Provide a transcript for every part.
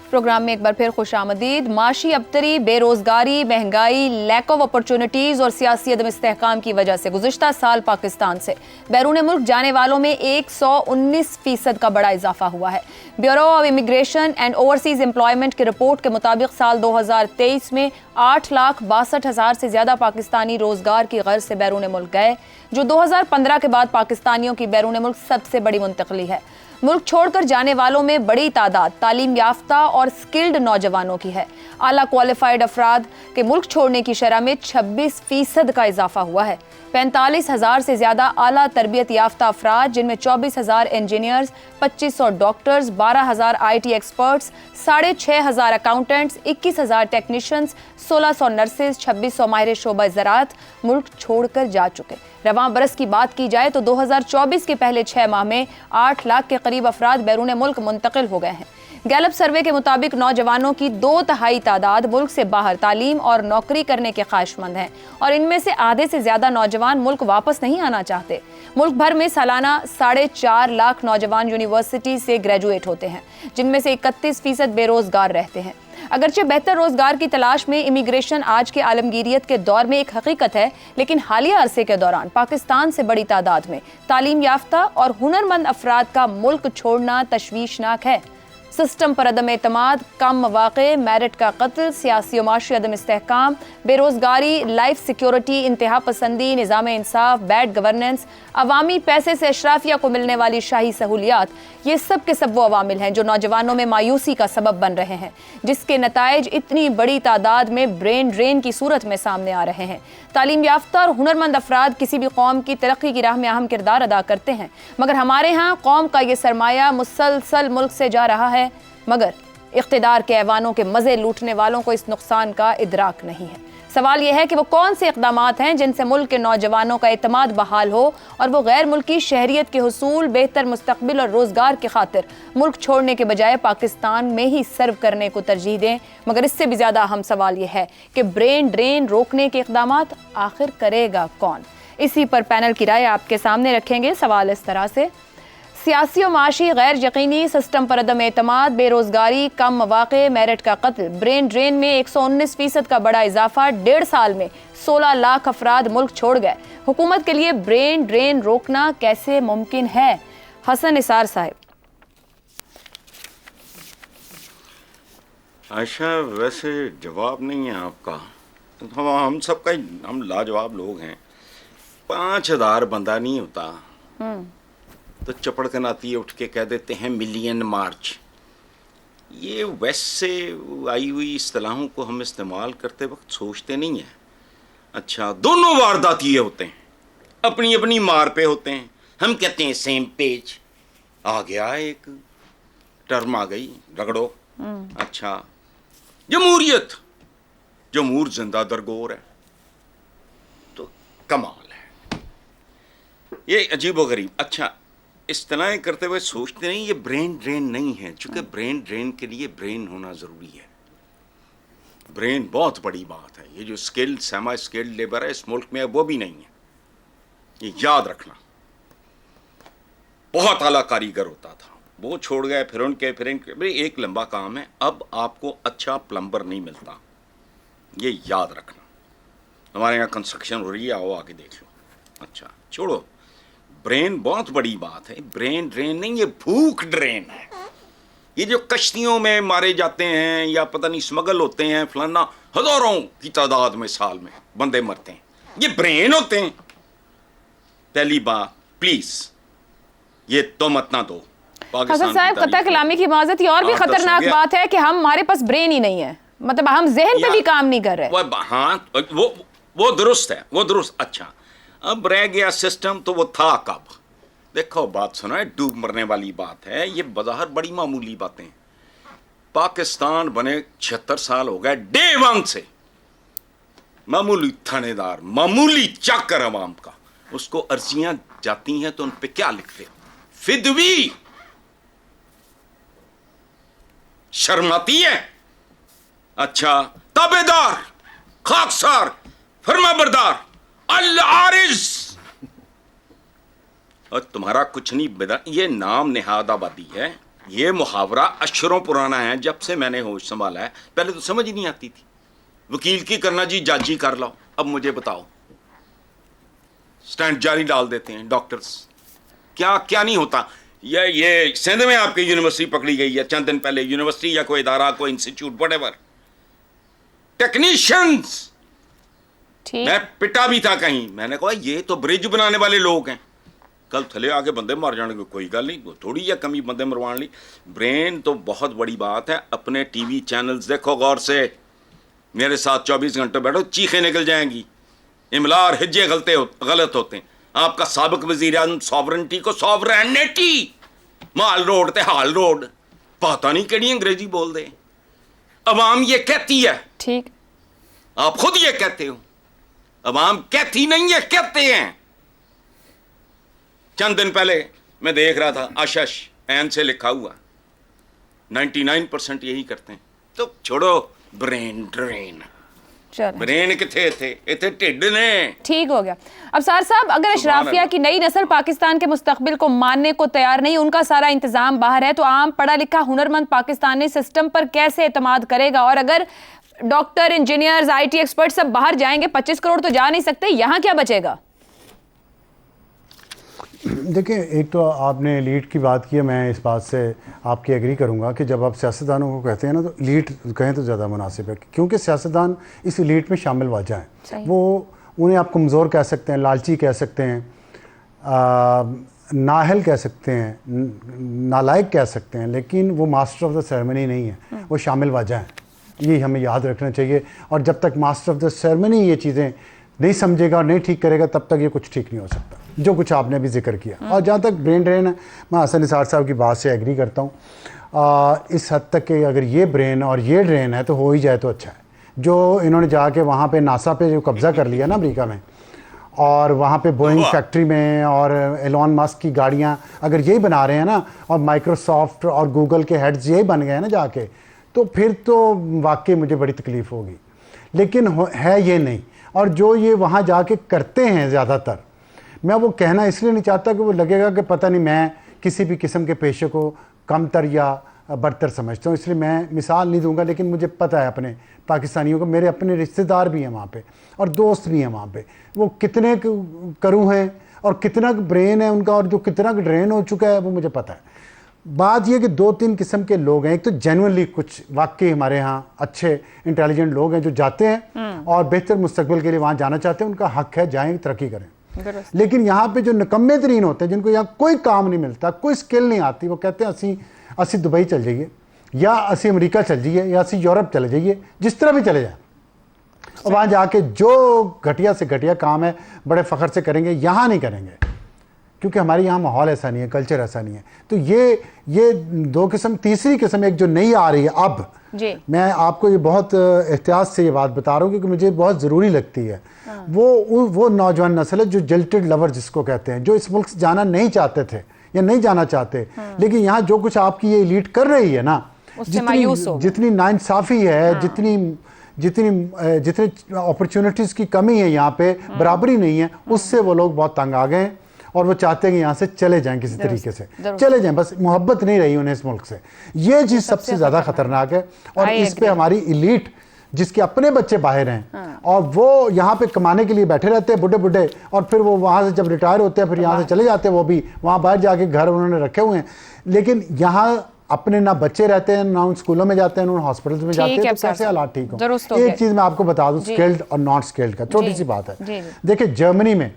Programme में एक बार फिर खुश आमदीद। माशी अबतरी, बेरोजगारी, महंगाई, लैक ऑफ अपॉर्चुनिटीज़ और सियासी अदम इस्तेहकाम की वजह से गुज़िश्ता साल पाकिस्तान से बैरून मुल्क जाने वालों में 119% का बड़ा इजाफा हुआ है। Bureau of immigration and overseas employment की रिपोर्ट के मुताबिक साल 2023 में 8,62,000 से ज़्यादा पाकिस्तानी रोज़गार की गर्ज से बैरून मुल्क गए, जो 2015 के बाद पाकिस्तानियों की बैरून मुल्क सबसे बड़ी मुंतकली है। मुल्क छोड़कर जाने वालों में बड़ी तादाद तालीम याफ्ता और स्किल्ड नौजवानों की है। आला क्वालिफाइड अफराद के मुल्क छोड़ने की शरह में 26% का इजाफा हुआ है। 45,000 से ज़्यादा आला तरबियत याफ्ता अफराद, जिनमें 24,000 engineers, 2500 doctors, 12,000 IT experts, 6,500 accountants, 21,000 technicians, 1,600 nurses, 2,600 माहिर शोबा ज़राअत मुल्क छोड़कर जा चुके। रवां बरस की बात की जाए तो 2024 के पहले 6 माह में 8 लाख के करीब अफराद बैरून मुल्क मुंतकिल हो गए हैं। गैलप सर्वे के मुताबिक नौजवानों की 2/3 तादाद मुल्क से बाहर तालीम और नौकरी करने के ख्वाहिशमंद हैं और इनमें से आधे से ज़्यादा नौजवान मुल्क वापस नहीं आना चाहते। मुल्क भर में सालाना 4.5 लाख नौजवान यूनिवर्सिटी से ग्रेजुएट होते हैं, जिनमें से 31% बेरोजगार रहते हैं। अगरचे बेहतर रोजगार की तलाश में इमिग्रेशन आज के आलमगीरियत के दौर में एक हकीकत है, लेकिन हालिया अरसे के दौरान पाकिस्तान से बड़ी तादाद में तालीम याफ्ता और हुनरमंद अफराद का मुल्क छोड़ना तशवीशनाक है। सिस्टम पर अदम एतमाद, कम मौक़े, मेरिट का कत्ल, सियासी और माशी अदम इस्तेहकाम, बेरोजगारी, लाइफ सिक्योरिटी, इंतहा पसंदी, निज़ाम इंसाफ, बैड गवर्नेंस, अवामी पैसे से अशराफिया को मिलने वाली शाही सहूलियात, ये सब के सब वो अवामिल हैं जो नौजवानों में मायूसी का सबब बन रहे हैं, जिसके नताइज इतनी बड़ी तादाद में ब्रेन ड्रेन की सूरत में सामने आ रहे हैं। तालीम याफ्ता और हुनरमंद अफराद किसी भी कौम की तरक्की की राह में अहम किरदार अदा करते हैं, मगर हमारे यहाँ कौम का ये सरमाया मुसलसल मुल्क से जा रहा है, मगर इख्तिदार के ऐवानों के मज़े लूटने वालों को इस नुकसान का इदराक नहीं है। सवाल यह है कि वो कौन से इक़दामात हैं जिनसे मुल्क के नौजवानों का एतमाद बहाल हो और वो गैर मुल्की शहरियत के हुसूल, बेहतर मुस्तकबिल और रोज़गार की खातिर मुल्क छोड़ने के बजाय पाकिस्तान में ही सर्व करने को तरजीह दें। मगर इससे भी ज़्यादा अहम सवाल यह है कि ब्रेन ड्रेन रोकने के इक़दामात आखिर करेगा कौन। इसी पर पैनल की राय आपके सामने रखेंगे। सवाल इस तरह से: सियासी और माशी गैर यकीनी, सिस्टम पर अदम एतमाद, बेरोजगारी, कम मौक़े, मेरिट का कत्ल, ब्रेन ड्रेन में 119% का बड़ा इजाफा, 1.5 साल में 16 लाख अफराद मुल्क छोड़ गए। हुकूमत के लिए ब्रेन ड्रेन रोकना कैसे मुमकिन है? हसन निसार साहब। आयशा, वैसे जवाब नहीं है आपका, हम सबका हम लाजवाब लोग हैं। 5,000 बंदा नहीं होता तो चपड़कन आती है, उठ के कह देते हैं मिलियन मार्च। ये वेस्ट से आई हुई इस्तिलाहों को हम इस्तेमाल करते वक्त सोचते नहीं हैं। अच्छा, दोनों वारदात ये होते हैं, अपनी अपनी मार पे होते हैं। हम कहते हैं सेम पेज। आ गया एक टर्म आ गई, रगड़ो। अच्छा, जमहूरियत, जमहूर जिंदा दरगोर है, तो कमाल है। ये अजीब व गरीब। अच्छा, इस्तेलाहें करते हुए सोचते नहीं, ये ब्रेन ड्रेन नहीं है, चूंकि ब्रेन ड्रेन के लिए ब्रेन होना ज़रूरी है। ब्रेन बहुत बड़ी बात है। ये जो स्किल्ड सेमा स्किल्ड लेबर है इस मुल्क में, वो भी नहीं है, ये याद रखना। बहुत आला कारीगर होता था, वो छोड़ गए, फिर उनके भाई एक लंबा काम है। अब आपको अच्छा प्लम्बर नहीं मिलता, ये याद रखना। हमारे यहाँ कंस्ट्रक्शन हो रही है, आओ आके देख लो। अच्छा, छोड़ो, ब्रेन बहुत बड़ी बात है। ब्रेन ड्रेन नहीं, ये भूख ड्रेन है। ये जो कश्तियों में मारे जाते हैं या पता नहीं स्मगल होते हैं, फलाना, हजारों की तादाद में साल में बंदे मरते हैं, ये ब्रेन होते हैं। पहली बात, प्लीज ये तो मत ना दो। हसन साहब, कतई कलामी की माजरत, ये और भी खतरनाक बात है कि हमारे पास ब्रेन ही नहीं है, मतलब हम जहन पे भी काम नहीं कर रहे। हाँ, वो दुरुस्त है, वो दुरुस्त। अच्छा, अब रह गया सिस्टम, तो वो था कब? देखो, बात सुनो, डूब मरने वाली बात है। ये बज़ाहिर बड़ी मामूली बातें। पाकिस्तान बने 76 साल हो गए, डे 1 से मामूली थानेदार, मामूली चाकर अवाम का, उसको अर्जियां जाती हैं तो उन पे क्या लिखते? फिदवी। शर्माती है? अच्छा, ताबेदार, खाकसार, फरमाबरदार, अल-आरिज। और तुम्हारा कुछ नहीं बता, ये नाम नेहाद आबादी है, یہ محاورہ اشروں پرانا ہے، جب سے میں نے ہوش سنبھالا ہے، پہلے تو سمجھ ہی نہیں آتی تھی. وکیل کی کرنا جی جج ہی کر لو. اب مجھے بتاؤ، سٹینڈ جاری ڈال دیتے ہیں ڈاکٹرز. کیا کیا نہیں ہوتا. یہ سندھ میں آپ کی یونیورسٹی پکڑی گئی ہے چند دن پہلے، یونیورسٹی یا کوئی ادارہ، کوئی انسٹیٹیوٹ، وٹ ایور، ٹیکنیشینز. میں پٹا بھی تھا کہیں، میں نے کہا یہ تو برج بنانے والے لوگ ہیں، کل تھلے آگے بندے مار جانے کو کوئی گل نہیں، تھوڑی یا کمی بندے مروان لی. برین تو بہت بڑی بات ہے. اپنے ٹی وی چینلز دیکھو غور سے، میرے ساتھ 24 گھنٹے بیٹھو، چیخیں نکل جائیں گی. املا اور ہجے غلط ہوتے ہیں. آپ کا سابق وزیر اعظم ساورنٹی کو ساورینٹی، مال روڈ تے حال روڈ، پتہ نہیں کیڑی انگریزی بول دے. عوام یہ کہتی ہے، ٹھیک، آپ خود یہ کہتے ہو. عوام کہتی نہیں ہے، کہتے ہیں. چند دن پہلے میں دیکھ رہا تھا آشش این سے لکھا ہوا 99% یہی کرتے ہیں. تو چھوڑو برین ڈرین، برین کتھے تھے، اتنے ٹھڈ نے. ٹھیک ہو گیا. اب سار صاحب، اگر اشرافیہ کی نئی نسل پاکستان کے مستقبل کو ماننے کو تیار نہیں، ان کا سارا انتظام باہر ہے، تو عام پڑھا لکھا ہنرمند پاکستانی سسٹم پر کیسے اعتماد کرے گا؟ اور اگر doctor, engineers, I T expert سب باہر جائیں گے، 25 کروڑ تو جا نہیں سکتے، یہاں کیا بچے گا؟ دیکھیں، ایک تو آپ نے ایلیٹ کی بات کی ہے، میں اس بات سے آپ کی ایگری کروں گا کہ جب آپ سیاستدانوں کو کہتے ہیں نا، تو ایلیٹ کہیں تو زیادہ مناسب ہے، کیونکہ سیاستدان اس ایلیٹ میں شامل واجہ ہیں. وہ انہیں آپ کمزور کہہ سکتے ہیں، لالچی کہہ سکتے ہیں، نااہل کہہ سکتے ہیں، نالائق کہہ سکتے ہیں، لیکن وہ ماسٹر آف دا سیرمنی نہیں ہے، وہ شامل واجہ ہیں. یہ ہمیں یاد رکھنا چاہیے. اور جب تک ماسٹر آف دا سیرمنی یہ چیزیں نہیں سمجھے گا اور نہیں ٹھیک کرے گا، تب تک یہ کچھ ٹھیک نہیں ہو سکتا، جو کچھ آپ نے ابھی ذکر کیا. اور جہاں تک برین ڈرین ہے، میں حسن نثار صاحب کی بات سے ایگری کرتا ہوں. اس حد تک کہ اگر یہ برین اور یہ ڈرین ہے تو ہو ہی جائے تو اچھا ہے. جو انہوں نے جا کے وہاں پہ ناسا پہ جو قبضہ کر لیا نا امریکہ میں، اور وہاں پہ بوئنگ فیکٹری میں، اور ایلون مسک کی گاڑیاں اگر یہی بنا رہے ہیں نا، اور مائکروسافٹ اور گوگل کے ہیڈز یہی بن گئے ہیں نا جا کے، تو پھر تو واقعی مجھے بڑی تکلیف ہوگی. لیکن ہے یہ نہیں. اور جو یہ وہاں جا کے کرتے ہیں زیادہ تر، میں وہ کہنا اس لیے نہیں چاہتا کہ وہ لگے گا کہ پتہ نہیں میں کسی بھی قسم کے پیشے کو کم تر یا برتر سمجھتا ہوں، اس لیے میں مثال نہیں دوں گا. لیکن مجھے پتہ ہے اپنے پاکستانیوں کو، میرے اپنے رشتہ دار بھی ہیں وہاں پہ اور دوست بھی ہیں وہاں پہ، وہ کتنے کروں ہیں اور کتنا برین ہے ان کا، اور جو کتنا ڈرین ہو چکا ہے وہ مجھے پتہ ہے. بات یہ کہ 2-3 قسم کے لوگ ہیں. ایک تو جینوئنلی کچھ واقعی ہمارے ہاں اچھے انٹیلیجنٹ لوگ ہیں جو جاتے ہیں اور بہتر مستقبل کے لیے وہاں جانا چاہتے ہیں، ان کا حق ہے، جائیں، ترقی کریں. لیکن یہاں پہ جو نکمے ترین ہوتے ہیں، جن کو یہاں کوئی کام نہیں ملتا، کوئی سکل نہیں آتی، وہ کہتے ہیں اسی دبئی چل جائیے، یا اسی امریکہ چل جائیے، یا اسی یورپ چلے جائیے، جس طرح بھی چلے جائیں، اور وہاں جا کے جو گھٹیا سے گھٹیا کام ہے بڑے فخر سے کریں گے. یہاں نہیں کریں گے، کیونکہ ہمارے یہاں ماحول ایسا نہیں ہے، کلچر ایسا نہیں ہے. تو یہ 2 قسم. تیسری قسم ایک جو نئی آ رہی ہے اب، میں آپ کو یہ بہت احتیاط سے یہ بات بتا رہا ہوں کیونکہ مجھے بہت ضروری لگتی ہے. وہ نوجوان نسل ہے جو جلٹڈ لور جس کو کہتے ہیں، جو اس ملک سے جانا نہیں چاہتے تھے یا نہیں جانا چاہتے، لیکن یہاں جو کچھ آپ کی یہ ایلیٹ کر رہی ہے نا، جتنی ناانصافی ہے، جتنی اپرچونٹیز کی کمی ہے یہاں پہ، برابری نہیں ہے، اس سے وہ لوگ بہت تنگ آ گئے ہیں اور وہ چاہتے ہیں کہ یہاں سے چلے جائیں، کسی طریقے سے چلے جائیں، بس محبت نہیں رہی انہیں اس ملک سے. یہ چیز سب سے زیادہ خطرناک ہے. اور اس پہ ہماری ایلیٹ جس کے اپنے بچے باہر ہیں اور وہ یہاں پہ کمانے کے لیے بیٹھے رہتے ہیں بڈھے، اور پھر وہ وہاں سے جب ریٹائر ہوتے ہیں پھر یہاں سے چلے جاتے ہیں، وہ بھی وہاں باہر جا کے گھر انہوں نے رکھے ہوئے ہیں، لیکن یہاں اپنے نہ بچے رہتے ہیں، نہ ان اسکولوں میں جاتے ہیں، نہ ان ہاسپٹلز میں جاتے ہیں، تو کیسے حالات ٹھیک ہوں. ایک چیز میں آپ کو بتا دوں، سکلڈ اور ناٹ سکلڈ کا، چھوٹی سی بات ہے. دیکھیں جرمنی میں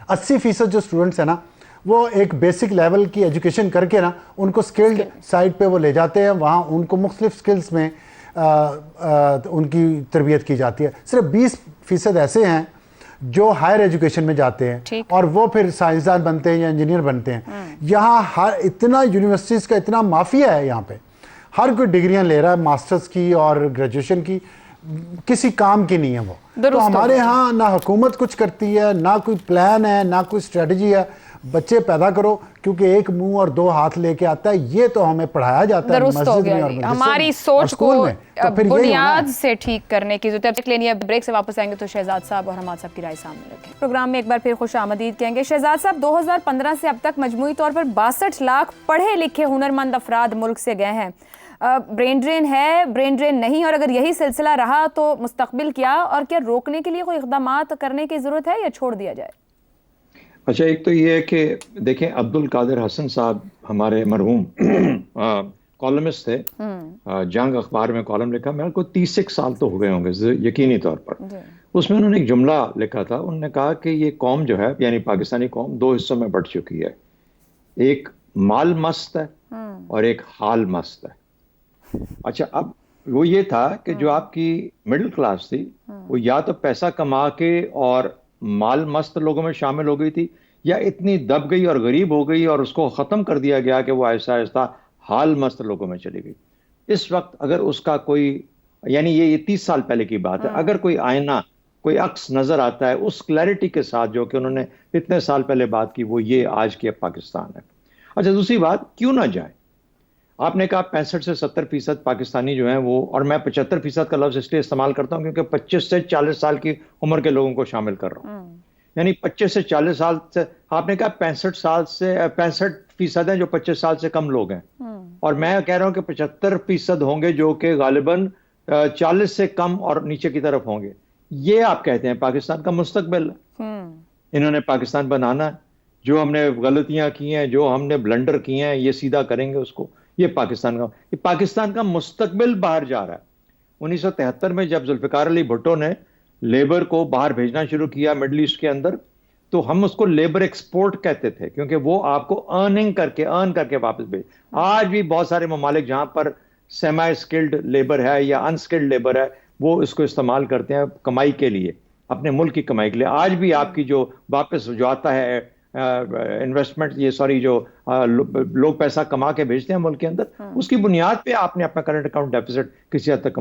80% جو اسٹوڈنٹس ہیں نا، وہ ایک بیسک لیول کی ایجوکیشن کر کے نا ان کو سکلڈ سائڈ پہ وہ لے جاتے ہیں، وہاں ان کو مختلف سکلز میں ان کی تربیت کی جاتی ہے. صرف 20% ایسے ہیں جو ہائر ایجوکیشن میں جاتے ہیں اور وہ پھر سائنسدان بنتے ہیں یا انجینئر بنتے ہیں. یہاں اتنا یونیورسٹیز کا اتنا مافیا ہے، یہاں پہ ہر کوئی ڈگریاں لے رہا ہے، ماسٹرز کی اور گریجویشن کی، کسی کام کی نہیں ہے وہ. تو ہمارے ہاں نہ حکومت کچھ کرتی ہے، نہ کوئی پلان ہے، نہ کوئی اسٹریٹجی ہے. बच्चे पैदा करो, क्योंकि एक मुंह और दो हाथ लेके आता है, ये तो हमें पढ़ाया जाता है दुरुस्त हो मस्जिद में गया और जी। मदरसे हमारी में सोच और स्कूल को में, तो फिर यही होना बुनियाद है। से ठीक करने की जरूरत है। लेकिन अब ब्रेक से वापस आएंगे तो शहजाद साहब और हमाद साहब की राय सामने रखें। प्रोग्राम में एक बार फिर खुश आमदीद कहेंगे। शहजाद साहब, 2015 से अब तक मजमूई तौर पर 62 लाख पढ़े लिखे हुनरमंद अफराद मुल्क से गए हैं। ब्रेन ड्रेन है, ब्रेन ड्रेन नहीं, और अगर यही सिलसिला रहा तो मुस्तकबिल क्या, और क्या रोकने के लिए कोई इक़दामात करने की ज़रूरत है या छोड़ दिया जाए? अच्छा, एक तो ये है कि देखें, अब्दुल कादिर हसन साहब हमारे मरहूम कॉलमिस्ट थे, जंग अखबार में कॉलम लिखा, मेरे को 30 साल तो हो गए होंगे यकीनी तौर पर। उसमें उन्होंने एक जुमला लिखा था, उन्होंने कहा कि ये कौम जो है, यानी पाकिस्तानी कौम, 2 हिस्सों में बंट चुकी है। एक माल मस्त है और एक हाल मस्त है। अच्छा, अब वो ये था कि जो आपकी मिडिल क्लास थी वो या तो पैसा कमा के और माल मस्त लोगों में शामिल हो गई थी, या इतनी दब गई और गरीब हो गई और उसको ख़त्म कर दिया गया कि वो आहिस्ता आहिस्ता हाल मस्त लोगों में चली गई। इस वक्त अगर उसका कोई, यानी ये 30 साल पहले की बात है, अगर कोई आईना, कोई अक्स नज़र आता है उस क्लैरिटी के साथ जो कि उन्होंने इतने साल पहले बात की, वो ये आज की पाकिस्तान है। अच्छा, दूसरी बात, क्यों ना जाए? आपने कहा 65 से 70% पाकिस्तानी जो हैं वो, और मैं 75% का लफ्ज़ इसलिए इस्तेमाल करता हूँ क्योंकि 25 से 40 साल की उम्र के लोगों को शामिल कर रहा हूँ। यानी 25 से 40 साल से, आपने कहा 65% हैं जो 25 साल से कम लोग हैं, और मैं कह रहा हूँ कि 75% होंगे जो कि गालिबन 40 से कम और नीचे की तरफ होंगे। ये आप कहते हैं पाकिस्तान का मुस्तकबिल। इन्होंने पाकिस्तान बनाना है, जो हमने गलतियां की हैं, जो हमने ब्लंडर किए हैं, ये सीधा करेंगे उसको। ये पाकिस्तान का मुस्तकबिल बाहर जा रहा है। 1973 में जब जुल्फिकार अली भुट्टो ने लेबर को बाहर भेजना शुरू किया मिडल ईस्ट के अंदर, तो हम उसको लेबर एक्सपोर्ट कहते थे, क्योंकि वो आपको अर्न करके वापस भेज। आज भी बहुत सारे ममालिक जहां पर सेमी स्किल्ड लेबर है या अनस्किल्ड लेबर है, वो इसको इस्तेमाल करते हैं कमाई के लिए, अपने मुल्क की कमाई के लिए। आज भी आपकी जो वापस जो आता है इन्वेस्टमेंट, जो लोग पैसा कमा के भेजते हैं मुल्क के अंदर, उसकी बुनियाद पे आपने अपना करंट अकाउंट डेफिसिट किसी हद तक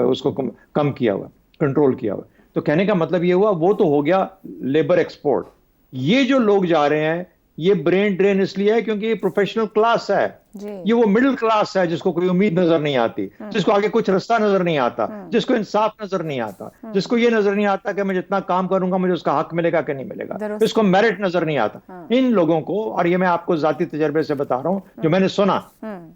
उसको कम किया हुआ, कंट्रोल किया हुआ। तो कहने का मतलब ये हुआ, वो तो हो गया लेबर एक्सपोर्ट। ये जो लोग जा रहे हैं, ये ब्रेन ड्रेन इसलिए है क्योंकि ये प्रोफेशनल क्लास है, ये वो मिडिल क्लास है जिसको कोई उम्मीद नजर नहीं आती, जिसको आगे कुछ रास्ता नजर नहीं आता, जिसको इंसाफ नजर नहीं आता, जिसको ये नजर नहीं आता कि मैं जितना काम करूंगा मुझे उसका हक मिलेगा कि नहीं मिलेगा, इसको मेरिट नजर नहीं आता। इन लोगों को, और ये मैं आपको जाती तजर्बे से बता रहा हूं, जो मैंने सुना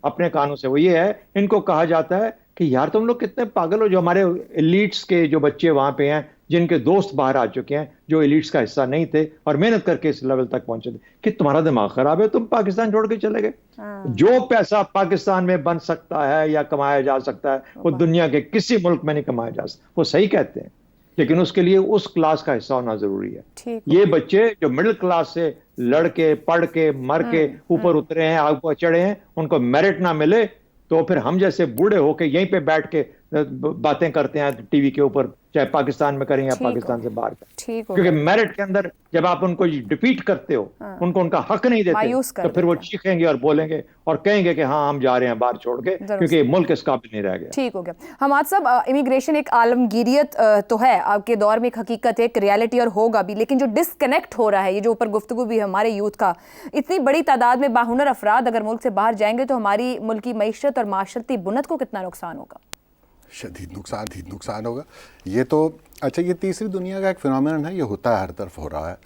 अपने कानों से, वो ये है, इनको कहा जाता है कि यार तुम लोग कितने पागल हो, जो हमारे एलिट्स के जो बच्चे वहां पे हैं, जिनके दोस्त बाहर आ चुके हैं, जो एलिट्स का हिस्सा नहीं थे और मेहनत करके इस लेवल तक पहुंचे थे, कि तुम्हारा दिमाग खराब है, तुम पाकिस्तान छोड़ के चले गए। जो पैसा पाकिस्तान में बन सकता है या कमाया जा सकता है, वो दुनिया के किसी मुल्क में नहीं कमाया जा सकता। वो सही कहते हैं, लेकिन उसके लिए उस क्लास का हिस्सा होना जरूरी है। ये बच्चे जो मिडिल क्लास से लड़के, पढ़ के, मर के ऊपर उतरे हैं, आग पर चढ़े हैं, उनको मेरिट ना मिले तो फिर हम जैसे बूढ़े होके यहीं पे बैठ के बातें करते हैं टीवी के ऊपर, चाहे पाकिस्तान में करें या पाकिस्तान से बाहर करें, क्योंकि मेरिट के अंदर जब आप उनको डिफीट करते हो, उनको उनका हक नहीं देते, तो फिर वो चीखेंगे और बोलेंगे और कहेंगे कि हाँ हम जा रहे हैं बाहर छोड़ के, क्योंकि मुल्क इस काबिल नहीं रह गया। ठीक हो गया। हमाद साहब, इमिग्रेशन एक आलमगीरियत तो है आपके दौर में, एक हकीकत है, एक रियलिटी और होगा भी, लेकिन जो डिस्कनेक्ट हो रहा है, ये जो ऊपर गुफ्तगू भी है हमारे यूथ का, इतनी बड़ी तादाद में बाहुनर अफराद अगर मुल्क से बाहर जाएंगे तो हमारी मुल्क की मईशत और माशरती बुनत को कितना नुकसान होगा? शदीद नुकसान होगा। ये तो अच्छा, ये तीसरी दुनिया का एक फिनोमेनन है, ये होता है, हर तरफ हो रहा है,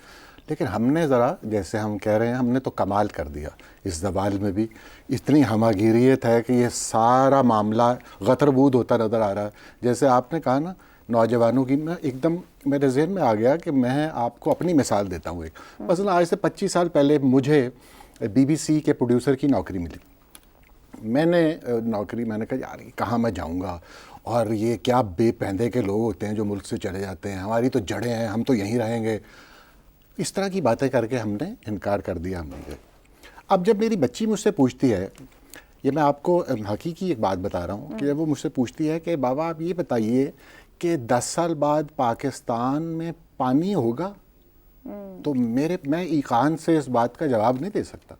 लेकिन हमने ज़रा, जैसे हम कह रहे हैं, हमने तो कमाल कर दिया। इस ज़बान में भी इतनी हमागिरियत है कि ये सारा मामला गतरबूद होता नज़र आ रहा है। जैसे आपने कहा ना नौजवानों की, मैं एकदम मेरे जहन में आ गया कि मैं आपको अपनी मिसाल देता हूँ। एक मसलन आज से 25 साल पहले मुझे BBC के प्रोड्यूसर की नौकरी मिली। मैंने कहा यार कहाँ मैं जाऊँगा, और ये क्या बेपैंदे के लोग होते हैं जो मुल्क से चले जाते हैं, हमारी तो जड़ें हैं, हम तो यहीं रहेंगे, इस तरह की बातें करके हमने इनकार कर दिया हमने। अब जब मेरी बच्ची मुझसे पूछती है, ये मैं आपको हकीकी एक बात बता रहा हूँ, कि जब वो मुझसे पूछती है कि बाबा आप ये बताइए कि 10 साल बाद पाकिस्तान में पानी होगा, तो मैं ईकान से इस बात का जवाब नहीं दे सकता।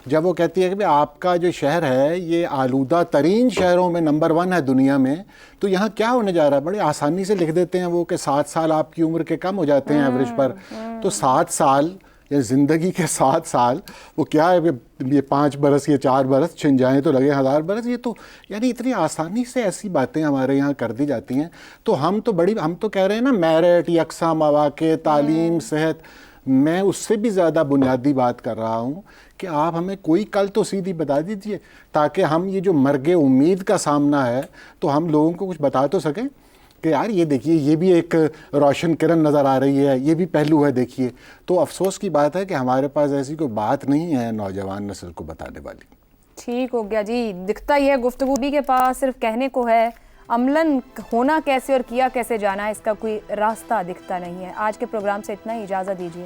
जब वो कहती है कि भाई आपका जो शहर है ये आलूदा तरीन शहरों में नंबर 1 है दुनिया में, तो यहाँ क्या होने जा रहा है, बड़े आसानी से लिख देते हैं वो कि 7 साल आपकी उम्र के कम हो जाते हैं एवरेज पर। तो 7 साल یا زندگی کے 7 سال وہ کیا ہے کہ یہ 5 برس یا 4 برس چھن جائیں تو لگے 1000 برس. یہ تو یعنی اتنی آسانی سے ایسی باتیں ہمارے یہاں کر دی جاتی ہیں. تو ہم تو کہہ رہے ہیں نا میرٹ، یکساں مواقع، تعلیم، صحت. میں اس سے بھی زیادہ بنیادی بات کر رہا ہوں کہ آپ ہمیں کوئی کل تو سیدھی بتا دیجئے تاکہ ہم یہ جو مرگ امید کا سامنا ہے تو ہم لوگوں کو کچھ بتا تو سکیں کہ یار یہ دیکھیے یہ بھی ایک روشن کرن نظر آ رہی ہے، یہ بھی پہلو ہے دیکھیے. تو افسوس کی بات ہے کہ ہمارے پاس ایسی کوئی بات نہیں ہے نوجوان نسل کو بتانے والی. ٹھیک ہو گیا جی، دکھتا ہی ہے گفتگو بھی کے پاس صرف کہنے کو ہے، عملاً ہونا کیسے اور کیا کیسے جانا ہے اس کا کوئی راستہ دکھتا نہیں ہے. آج کے پروگرام سے اتنا ہی، اجازت دیجیے.